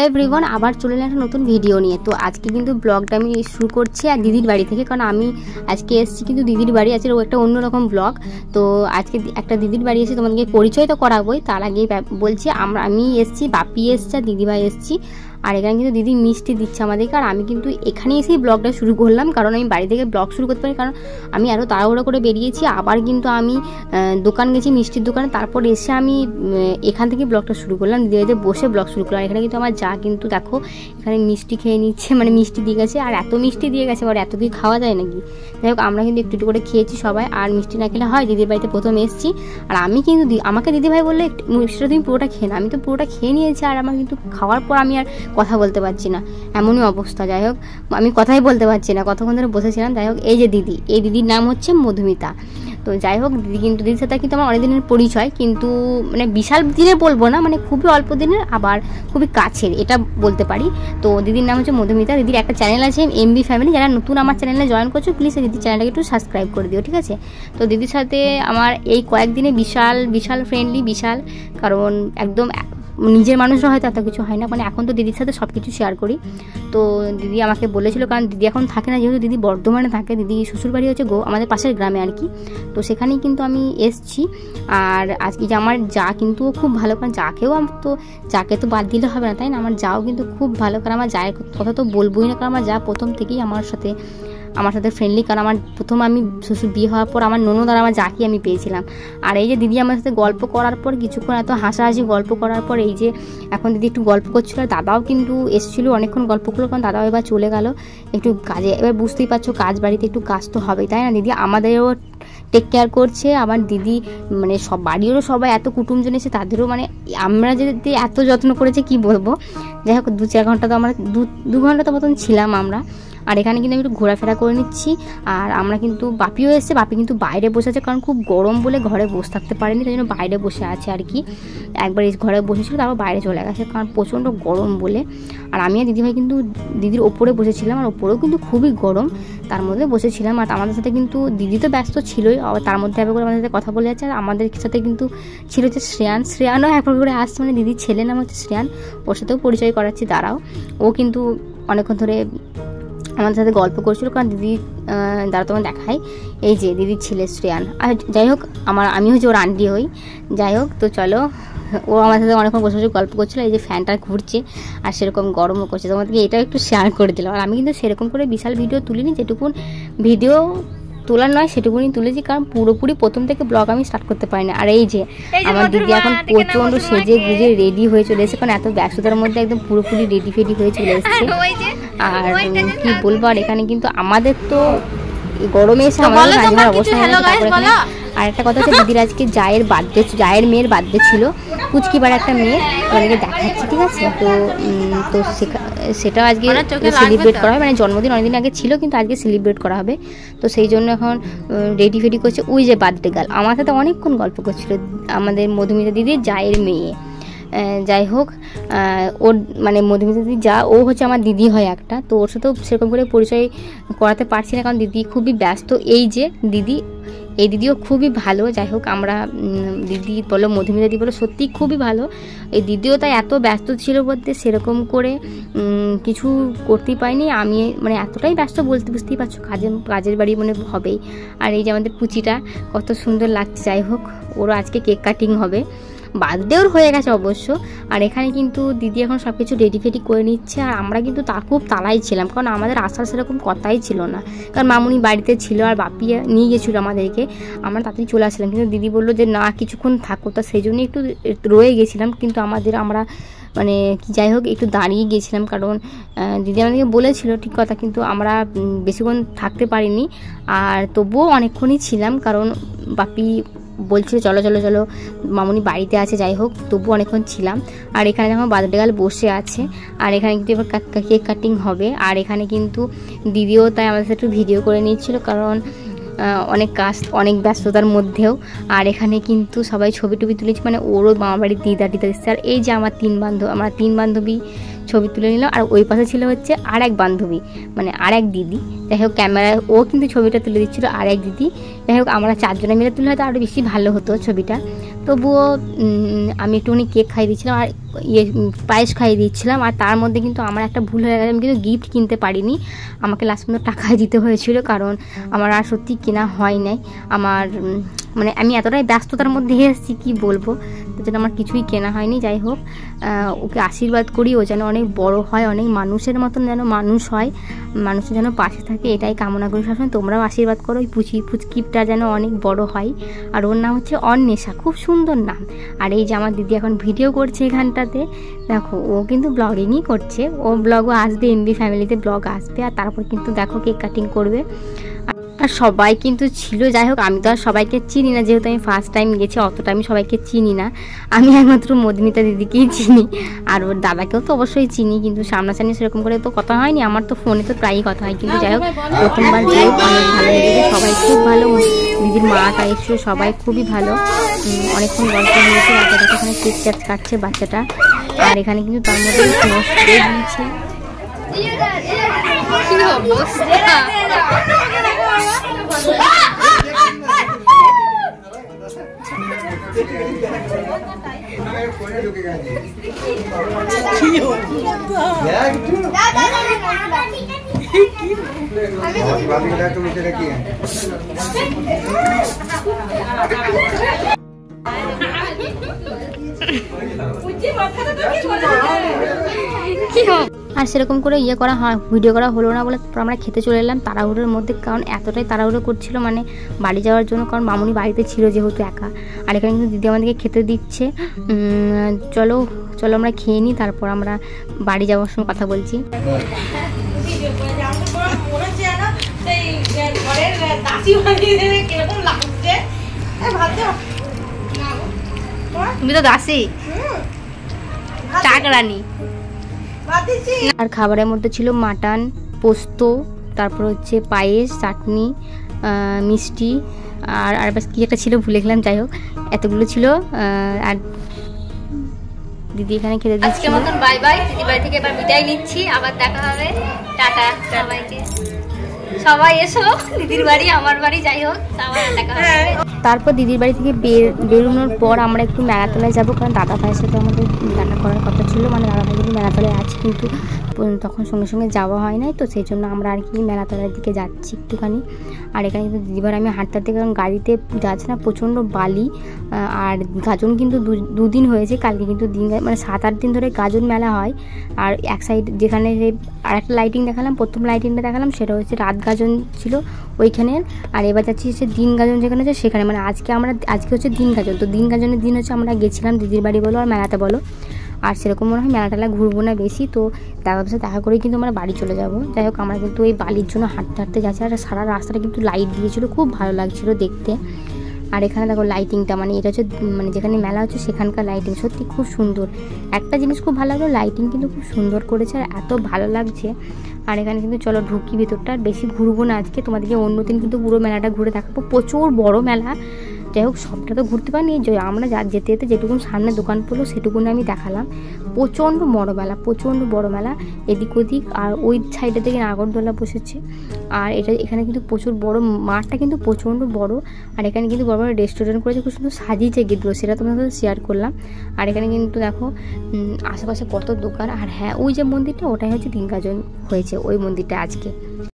Everyone आबार चले एलाम नतून भिडियो निये। तो आज के किन्तु ब्लगटा आमि शुरू करछि आर दिदिर बाड़ी थेके, कारण आमि आज के एसेछि किन्तु दिदिर बाड़ी आजके एकटा अन्य रकम ब्लग। तो आज के एकटा दिदिर बाड़ी एसे तोमादेरके परिचय तो कराबोई, तार आगे बोलछि आमि एसेछि, बापी एसेছে, दिदिभाई एसेछि আর এখানে কিন্তু দিদি মিষ্টি দিচ্ছে আমাদেরকে। আর আমি কিন্তু এখানে এসেই ব্লগটা শুরু করলাম, কারণ আমি বাড়ি থেকে ব্লগ শুরু করতে পারি, কারণ আমি আরও তাড়াহুড়ো করে বেরিয়েছি। আবার কিন্তু আমি দোকান গেছি, মিষ্টির দোকানে, তারপর এসে আমি এখান থেকে ব্লগটা শুরু করলাম, দিদিভাইতে বসে ব্লগ শুরু করলাম। এখানে কিন্তু আমার যা কিন্তু দেখো এখানে মিষ্টি খেয়ে নিচ্ছে, মানে মিষ্টি দিয়ে গেছে, আর এত মিষ্টি দিয়ে গেছে, আর এত দিয়ে খাওয়া যায় নাকি। যাই হোক আমরা কিন্তু একটু একটু করে খেয়েছি সবাই, আর মিষ্টি না খেলে হয়। দিদির বাড়িতে প্রথম এসেছি, আর আমি কিন্তু আমাকে দিদিভাই বললে মিষ্টিটা তুমি পুরোটা খেয়ে না, আমি তো পুরোটা খেয়ে নিয়েছি। আর আমার কিন্তু খাওয়ার পর আমি আর কথা বলতে পারছি না, এমনই অবস্থা। যাই হোক আমি কথাই বলতে পারছি না, কতক্ষণ ধরে বসেছিলাম। যাই হোক এই যে দিদি, এই দিদির নাম হচ্ছে মধুমিতা। তো যাই হোক দিদি কিন্তু দিদির সাথে কিন্তু আমার অনেক দিনের পরিচয়, কিন্তু মানে বিশাল দিনের বলবো না, মানে খুবই অল্প দিনের, আবার খুবই কাছের, এটা বলতে পারি। তো দিদির নাম হচ্ছে মধুমিতা। দিদির একটা চ্যানেল আছে এমবি ফ্যামিলি, যারা নতুন আমার চ্যানেলে জয়েন করছো প্লিজ দিদির চ্যানেলটাকে একটু সাবস্ক্রাইব করে দিও, ঠিক আছে। তো দিদির সাথে আমার এই কয়েকদিনে বিশাল বিশাল ফ্রেন্ডলি, বিশাল, কারণ একদম নিজের মানুষরা হয়তো এত কিছু হয় না, মানে এখন তো দিদির সাথে সব কিছু শেয়ার করি। তো দিদি আমাকে বলেছিল, কারণ দিদি এখন থাকে না, যেহেতু দিদি বর্ধমানে থাকে, দিদি শ্বশুরবাড়ি হচ্ছে আমাদের পাশের গ্রামে আর কি। তো সেখানেই কিন্তু আমি এসছি। আর আজকে যে আমার যা কিন্তু খুব ভালো, কারণ যাকে তো বাদ দিলে হবে না, তাই না। আমার যাও কিন্তু খুব ভালো, কারণ আমার যায়ের কথা তো বলবোই না, কারণ আমার যা প্রথম থেকেই আমার সাথে ফ্রেন্ডলি। কারণ আমার প্রথম আমি শ্বশুর বিয়ে হওয়ার পর আমার ননদ আর আমার যাকে আমি পেয়েছিলাম। আর এই যে দিদি আমার সাথে গল্প করার পর কিছুক্ষণ এত হাসাহাসি গল্প করার পর এই যে এখন দিদি একটু গল্প করছিল, আর দাদাও কিন্তু এসেছিলো, অনেকক্ষণ গল্প করলো, কারণ দাদাও এবার চলে গেল একটু কাজে। এবার বুঝতেই পারছো কাজ বাড়িতে একটু কাজ তো হবেই, তাই না। দিদি আমাদেরও টেক কেয়ার করছে, আমার দিদি মানে সব বাড়িরও সবাই এত কুটুমজন এসে তাদেরও, মানে আমরা যদি এত যত্ন করেছে কি বলবো। যাই হোক 2-4 ঘন্টা তো আমরা 2 ঘন্টা তো মতন ছিলাম আমরা। আর এখানে কিন্তু আমি একটু ঘোরাফেরা করে নিচ্ছি। আর আমরা কিন্তু বাপিও এসেছে, বাপি কিন্তু বাইরে বসে আছে, কারণ খুব গরম বলে ঘরে বসে থাকতে পারেনি, তাই জন্য বাইরে বসে আছে আর কি। একবার ঘরে বসেছিল, তারপর বাইরে চলে গেছে, কারণ প্রচণ্ড গরম বলে। আর আমি আর দিদিভাই কিন্তু দিদির ওপরে বসেছিলাম, আর ওপরেও কিন্তু খুবই গরম, তার মধ্যে বসেছিলাম। আর আমাদের সাথে কিন্তু দিদি তো ব্যস্ত ছিলই, আবার তার মধ্যে একবার করে আমাদের সাথে কথা বলে যাচ্ছে। আর আমাদের সাথে কিন্তু ছিল হচ্ছে শ্রেয়ানও একবার করে আসছে, মানে দিদির ছেলে নাম হচ্ছে শ্রেয়ান, ওর সাথেও পরিচয় করাচ্ছি দাঁড়াও। ও কিন্তু অনেকক্ষণ ধরে আমাদের সাথে গল্প করছিল, কারণ দিদি দ্বারা তোমার দেখায়, এই যে দিদির ছেলে শ্রেয়ান। আর যাই হোক আমি হচ্ছে ওর আন্টি হই। যাই হোক তো চলো, ও আমার সাথে অনেকক্ষণ বসে বসে গল্প করছিল। এই যে ফ্যানটা ঘুরছে আর সেরকম গরমও করছে, তোমাদেরকে এটাও একটু শেয়ার করে দিলাম। আর আমি কিন্তু সেরকম করে বিশাল ভিডিও তুলিনি, যেটুকুন ভিডিও তোলার নয় সেটুকুনি তুলেছি, কারণ পুরোপুরি প্রথম থেকে ব্লগ আমি স্টার্ট করতে পারি না। আর এই যে আমার দিদি এখন প্রচণ্ড সেজে গুজে রেডি হয়ে চলে এসেছে, কারণ এত ব্যস্ততার মধ্যে একদম পুরোপুরি রেডি ফেডি হয়ে চলে এসেছে। আর কি বলবো, আর এখানে কিন্তু আমাদের তো গরমে এসে আমাদের রান্নার অবস্থা হয় না। আর একটা কথা হচ্ছে, দিদির আজকে জায়ের মেয়ের বার্থডে ছিল, কুচকিপাড়া একটা মেয়ে, ওদেরকে দেখাচ্ছি, ঠিক আছে। তো সেটাও আজকে সেলিব্রেট করা হবে, মানে জন্মদিন অনেকদিন আগে ছিল, কিন্তু আজকে সেলিব্রেট করা হবে। তো সেই জন্য এখন রেডি ফেডি করছে। ওই যে বার্থডে গার্ল আমার সাথে অনেকক্ষণ গল্প করছিল, আমাদের মধুমিতা দিদির জায়ের মেয়ে। যাই হোক ওর মানে মধুমিতা দিদি যা, ও হচ্ছে আমার দিদি হয় একটা। তো ওর সাথেও সেরকম করে পরিচয় করাতে পারছি না, কারণ দিদি খুবই ব্যস্ত। এই যে এই দিদিও খুবই ভালো। যাই হোক আমরা দিদি বলো মধুমিতা দিদি বলো সত্যি খুবই ভালো। এই দিদিও তাই এত ব্যস্ত ছিল বলতে সেরকম করে কিছু করতেই পারিনি। আমি মানে এতটাই ব্যস্ত বলতে বুঝতেই পারছো, কাজের বাড়ি মানে হবেই। আর এই যে আমাদের পুচিটা কত সুন্দর লাগছে। যাই হোক ওরও আজকে কেক কাটিং হবে, বার্থডেও হয়ে গেছে অবশ্য। আর এখানে কিন্তু দিদি এখন সব কিছু রেডি ফেডি করে নিচ্ছে। আর আমরা কিন্তু খুব তালাই ছিলাম, কারণ আমাদের আসার সেরকম কথাই ছিল না, কারণ মামুনি বাড়িতে ছিল আর বাপি নিয়ে গেছিলো আমাদেরকে। আমরা তাড়াতাড়ি চলে আসলাম, কিন্তু দিদি বললো যে না কিছুক্ষণ থাকো, তা সেই জন্যই একটু রয়ে গেছিলাম। কিন্তু আমরা মানে যাই হোক একটু দাঁড়িয়ে গিয়েছিলাম, কারণ দিদি আমাদেরকে বলেছিল ঠিক কথা, কিন্তু আমরা বেশিক্ষণ থাকতে পারিনি। আর তবুও অনেকক্ষণই ছিলাম, কারণ বাপি বলছিল চলো চলো চলো মামুনি বাড়িতে আছে, যাই হোক তবু অনেকক্ষণ ছিলাম। আর এখানে যখন বার্থডে গার্ল বসে আছে, আর এখানে কিন্তু এবার কেক কাটিং হবে। আর এখানে কিন্তু দিদিও তাই আমাদের সাথে একটু ভিডিও করে নিচ্ছিল, কারণ অনেক কাজ, অনেক ব্যস্ততার মধ্যেও। আর এখানে কিন্তু সবাই ছবি টবি তুলেছে, মানে ওরও মামাবাড়ির দিদা টিদা এসছে। আর এই যে আমরা তিন বান্ধবী ছবি তুলে নিল। আর ওই পাশে ছিল হচ্ছে আর এক বান্ধবী, মানে আর এক দিদি, যাই হোক ক্যামেরায় ও কিন্তু ছবিটা তুলে দিচ্ছিলো আর এক দিদি। যাই হোক আমরা 4 জনে মিলে তুলে হয়তো আরও বেশি ভালো হতো ছবিটা। তবুও আমি একটুখানি কেক খাইয়ে দিচ্ছিলাম আর পায়েস খাইয়ে দিচ্ছিলাম। আর তার মধ্যে কিন্তু আমার একটা ভুল হয়ে গেছে, আমি কিন্তু গিফট কিনতে পারিনি, আমাকে লাস্ট পর্যন্ত টাকা দিতে হয়েছিল, কারণ আমার আর সত্যি কেনা হয় নাই। আমার মানে আমি এতটাই ব্যস্ততার মধ্যে এসেছি কি বলবো, তো যেন আমার কিছুই কেনা হয়নি। যাই হোক ওকে আশীর্বাদ করি, ও যেন অনেক বড় হয়, অনেক মানুষের মতন যেন মানুষ হয়, মানুষের যেন পাশে থাকে, এটাই কামনা করি সবসময়। তোমরাও আশীর্বাদ করো, ওই পুচকিপটা যেন অনেক বড় হয়। আর ওর নাম হচ্ছে অন্বেষা, খুব সুন্দর নাম। আর এই যে আমার দিদি এখন ভিডিও করছে এখানটাতে, দেখো ও কিন্তু ব্লগিংই করছে, ও ব্লগও আসবে, এমবি ফ্যামিলিতে ব্লগ আসবে। আর তারপর কিন্তু দেখো কেক কাটিং করবে। আর সবাই কিন্তু ছিল, যাই হোক আমি তো আর সবাইকে চিনি না, যেহেতু আমি ফার্স্ট টাইম গেছি, অতটা আমি সবাইকে চিনি না, আমি একমাত্র মধুমিতা দিদিকেই চিনি। আর ওর দাদাকেও তো অবশ্যই চিনি, কিন্তু সামনাসামনি সেরকম করে তো কথা হয়নি, আমার তো ফোনে তো প্রায়ই কথা হয়। কিন্তু যাই হোক প্রথমবার যেও অনেক ভালো লেগেছে, সবাই খুব ভালো, দিদির মাটা এসেছিল, সবাই খুবই ভালো, অনেকক্ষণ গল্প হয়েছে। বাচ্চাটা এখানে কেক কাটছে বাচ্চাটা। আর এখানে কিন্তু তার মধ্যে দিয়েছে আর সেরকম করে করা হয়, ভিডিও করা হলো না বলে আমরা খেতে চলে এলাম তাড়াহুড়োর মধ্যে, কারণ এতটাই তাড়াহুড়ো করছিল মানে বাড়ি যাওয়ার জন্য, কারণ মামুনি বাড়িতে ছিল যেহেতু একা। আর এখানে কিন্তু দিদি আমাদেরকে খেতে দিচ্ছে। চলো চলো আমরা খেয়ে নিই, তারপর আমরা বাড়ি যাওয়ার সময় কথা বলছি। তুমি তো দাসী চাকরানি। আর খাবারের মধ্যে ছিল মাটন, পোস্ত, তারপর হচ্ছে পায়েস, চাটনি, মিষ্টি, আর বাস কি একটা ছিল ভুলে গেলাম। যাই হোক এতগুলো ছিল। আর দিদি এখানে খেতে দিচ্ছি। আজকের মতন বাই বাই, দিদি বাড়ি থেকে এবার বিদায় নিচ্ছি, আবার দেখা হবে, টাটা সবাইকে। সবাই এসো দিদির বাড়ি, আমার বাড়ি, যাই হোক আবার দেখা হবে। তারপর দিদির বাড়ি থেকে বেরোনোর পর আমরা একটু মেলাতলায় যাবো, কারণ দাদা ভাইয়ের সাথে আমাদের দেখা করার কথা ছিল, মানে দাদা ভাই কিন্তু মেলাতলায় আছে, কিন্তু তখন সঙ্গে সঙ্গে যাওয়া হয় নাই, তো সেই জন্য আমরা আর কি মেলাতলার দিকে যাচ্ছি একটুখানি। আর এখানে কিন্তু দিদিবার আমি হাঁটতে হাঁটতে, কারণ গাড়িতে যাচ্ছে না, প্রচণ্ড বালি। আর গাজন কিন্তু 2 দিন হয়েছে, কালকে কিন্তু মানে 7-8 দিন ধরে গাজন মেলা হয়। আর এক সাইড যেখানে আর একটা লাইটিং দেখালাম, প্রথম লাইটিংটা দেখালাম সেটা হচ্ছে রাত গাজন ছিল ওইখানে। আর এবার যাচ্ছি হচ্ছে দিন গাজন যেখানে আছে সেখানে, মানে আজকে হচ্ছে দিন গাজন। তো দিন গাজনের দিন হচ্ছে আমরা গেছিলাম দিদির বাড়ি বলো আর মেলাতে বলো। আর সেরকম মনে হয় মেলাটালা ঘুরবো না বেশি, তো দাদার সাথে দেখা করেই কিন্তু আমরা বাড়ি চলে যাব। যাই হোক আমরা কিন্তু ওই বালির জন্য হাঁটতে হাঁটতে যাচ্ছি। আর সারা রাস্তাটা কিন্তু লাইট দিয়েছিল, খুব ভালো লাগছিলো দেখতে। আর এখানে দেখো লাইটিংটা, মানে এটা হচ্ছে মানে যেখানে মেলা হচ্ছে সেখানকার লাইটিং সত্যি খুব সুন্দর। একটা জিনিস খুব ভালো লাগলো, লাইটিং কিন্তু খুব সুন্দর করেছে আর এত ভালো লাগছে। আর এখানে কিন্তু চলো ঢুকি ভিতরটা, আর বেশি ঘুরবো না আজকে, তোমাদেরকে অন্য দিন কিন্তু পুরো মেলাটা ঘুরে দেখাবো, প্রচুর বড় মেলা। যাই হোক সবটা তো ঘুরতে পারিনি, আমরা যেতে যেতে যেটুকুন সামনে দোকান পড়লো সেটুকুন আমি দেখালাম। প্রচণ্ড বড় মেলা, প্রচণ্ড বড় মেলা, এদিক ওদিক। আর ওই সাইডে থেকে নাগরদোলা বসেছে। আর এখানে কিন্তু প্রচুর বড়, মাঠটা কিন্তু প্রচণ্ড বড়। আর এখানে কিন্তু বড় বড় রেস্টুরেন্ট করেছে, খুব সুন্দর সাজিয়েছে গেটগুলো, সেটা তোমাদের সাথে শেয়ার করলাম। আর এখানে কিন্তু দেখো আশেপাশে কত দোকান। আর হ্যাঁ ওই যে মন্দিরটা, ওটাই হচ্ছে দিন গাজন হয়েছে ওই মন্দিরটা আজকে।